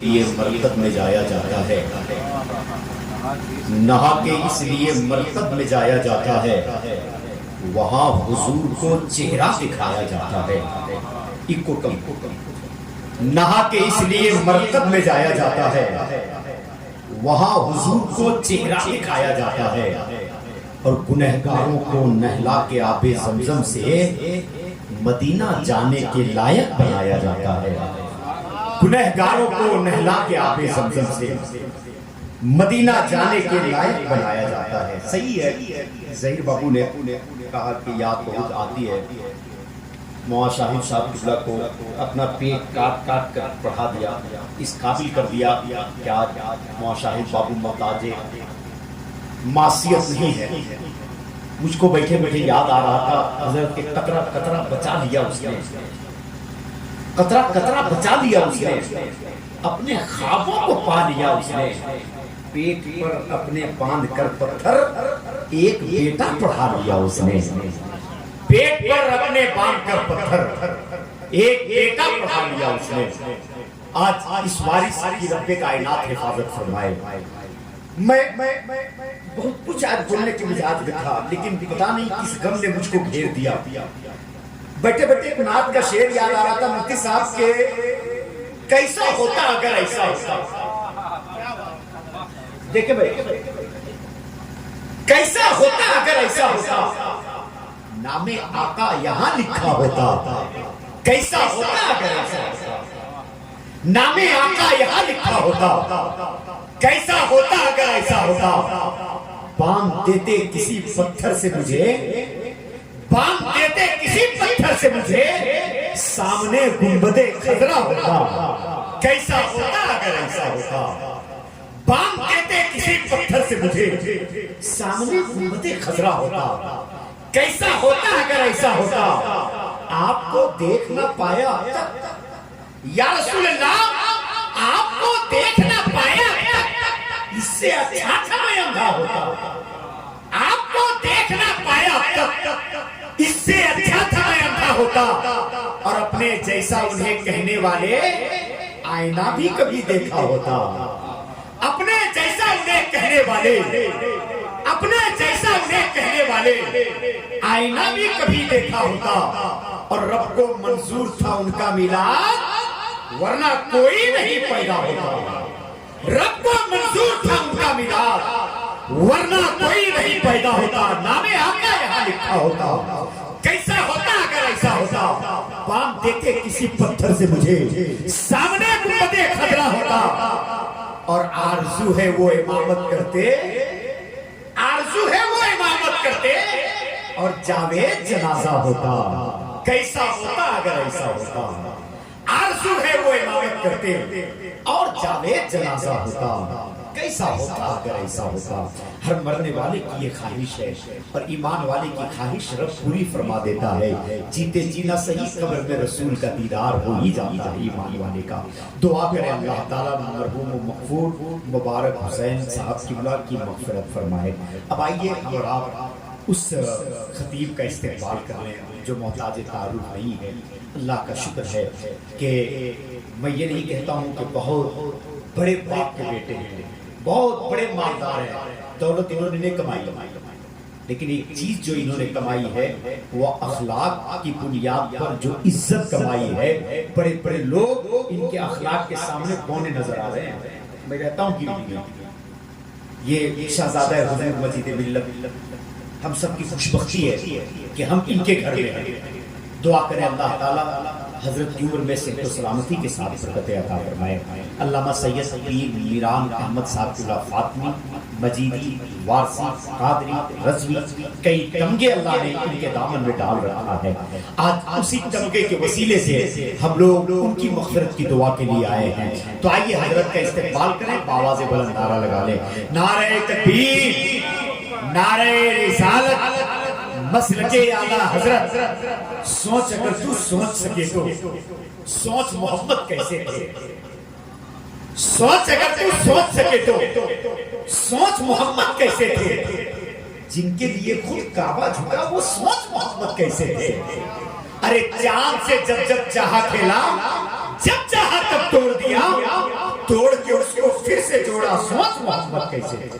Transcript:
लिए मरकत में जाया जाता है, नहा के इसलिए मरकत में जाया जाता है, वहां हुजूर को चेहरा दिखाया जाता है। इको कम नहा के इसलिए मरकत में जाया जाता है, वहां हुजूर को चेहरा दिखाया जाता है और गुनहगारों को नहला के आबे ज़मज़म से मदीना जाने के लायक बनाया जाता है। गुनहगारों को नहला के आबे ज़मज़म से मदीना जाने के लायक बनाया जाता है। सही है। ज़हीर बाबू ने कहा कि याद बहुत आती है, मौला शाहिद साहब किबला को अपना पेट काट काट कर पढ़ा दिया, इस काबिल कर दिया कि आज मौला शाहिद बाबू मोहताजे मासियत नहीं है। मुझको बैठे बैठे याद आ रहा था, हजरत के कतरा कतरा बचा लिया उसने, कतरा कतरा बचा लिया उसने, अपने ख्वाबों को पा लिया उसने। पेट पर अपने बांध कर पत्थर एक बेटा पढ़ा लिया उसने, पेट पर अपने बांध कर पत्थर एक बेटा पढ़ा लिया उसने। आज इस वारिस की रब्बे कायनात हिफाजत फरमाए। मैं बहुत कुछ आज बोलने के मिजाज में था, लेकिन पता नहीं किस गम ने मुझको घेर दिया। बैठे बैठे एक नात का शेर याद आ रहा था मुफ्ती साहब के, कैसा होता अगर ऐसा होता। देखे भाई, कैसा होता अगर ऐसा होता, नामे आका यहाँ लिखा होता। कैसा होता अगर ऐसा होता, नामे आका यहाँ लिखा होता। कैसा होता अगर ऐसा होता, बांध देते किसी पत्थर से मुझे, बांध देते किसी पत्थर से मुझे, सामने गुंबदे खजरा होता। कैसा होता अगर ऐसा होता, बांध देते किसी पत्थर से मुझे, सामने गुंबदे खजरा होता। कैसा होता अगर ऐसा होता, आपको देख ना पाया या रसूल अल्लाह, आपको देख ना पाया, इससे अच्छा था मैं अंधा होता। आपको देख ना पाया, इससे अच्छा था मैं अंधा होता। और अपने जैसा उन्हें कहने वाले आईना भी कभी देखा होता। अपने जैसा उन्हें कहने वाले, अपने जैसा उन्हें कहने वाले आईना भी कभी देखा होता। और रब को मंजूर था उनका मिलाद, वरना कोई नहीं पैदा होता। रब को मंजूर था उनका मिलाद, वरना कोई नहीं पैदा होता। नामे आका यहाँ लिखा होता। कैसा होता अगर ऐसा होता, बांध देते किसी पत्थर से मुझे, सामने गुंबदे खतरा होता। और आरज़ू है वो इमामत करते, आरज़ू है वो इमामत करते, और जावेद जनाजा होता। कैसा होता अगर ऐसा होता, आरज़ू है वो इमामत करते और जावेद जनाजा होता। कैसा होता अगर ऐसा होता। हर मरने वाले की ये ख्वाहिश है, और ईमान वाले की ख्वाहिश रब पूरी फरमा देता है। जीते जीना सही, कब्र में रसूल का दीदार हो ही जाता है ईमान वाले का। दुआ करें अल्लाह ताला मरहूम मग़फ़ूर मुबारक हुसैन साहब किबला की मग़फ़िरत फरमाए। अब आइए और आप उस खतीब का इस्तेमाल कर लें जो मोहताज तारुफ नहीं है। अल्लाह का शुक्र है कि मैं ये नहीं कहता हूँ कि बहुत बड़े बाप के बेटे हैं, बहुत बड़े मालदार हैं, दौलत इन्होंने नहीं कमाई, लेकिन एक चीज जो इन्होंने कमाई है वो अखलाक की बुनियाद पर जो इज्जत कमाई है। बड़े बड़े लोग इनके अखलाक के सामने कौने नजर आ रहे हैं। मैं कहता हूँ कि ये शहजादा हुज़ूर मजीद मिल्लत हम सबकी खुशबख्ती है कि हम इनके घर में हैं। दुआ करें अल्लाह ताला हजरत की उम्र में सेहत और सलामती के साथ बरकत अता फरमाए। अल्लामा सैयद पीर मीरान अहमद साहब फातमी, मजीदी, वारसी, कादरी, रज़वी, कई तमगे अल्लाह ने इनके दामन में डाल रखा है। आज उसी तमगे के वसीले से हम लोग उनकी मग़फ़िरत की दुआ के लिए आए हैं। तो आइए हजरत का इस्तेमाल करें, आवाज़ बुलंद नारा लगा लें, नारे तकबीर, नारे रिसालत, मसलके आला हजरत। सोच अगर तू सोच सके तो सोच मोहब्बत कैसे थे। सोच अगर तू सोच सके तो सोच मोहब्बत कैसे थे। जिनके लिए खुद काबा झुका वो सोच मोहब्बत कैसे थे। अरे चांद से जब जब चाहा खेला, जब चाहा तब तोड़ दिया, तोड़ के उसको फिर से जोड़ा, सोच मोहब्बत कैसे थे।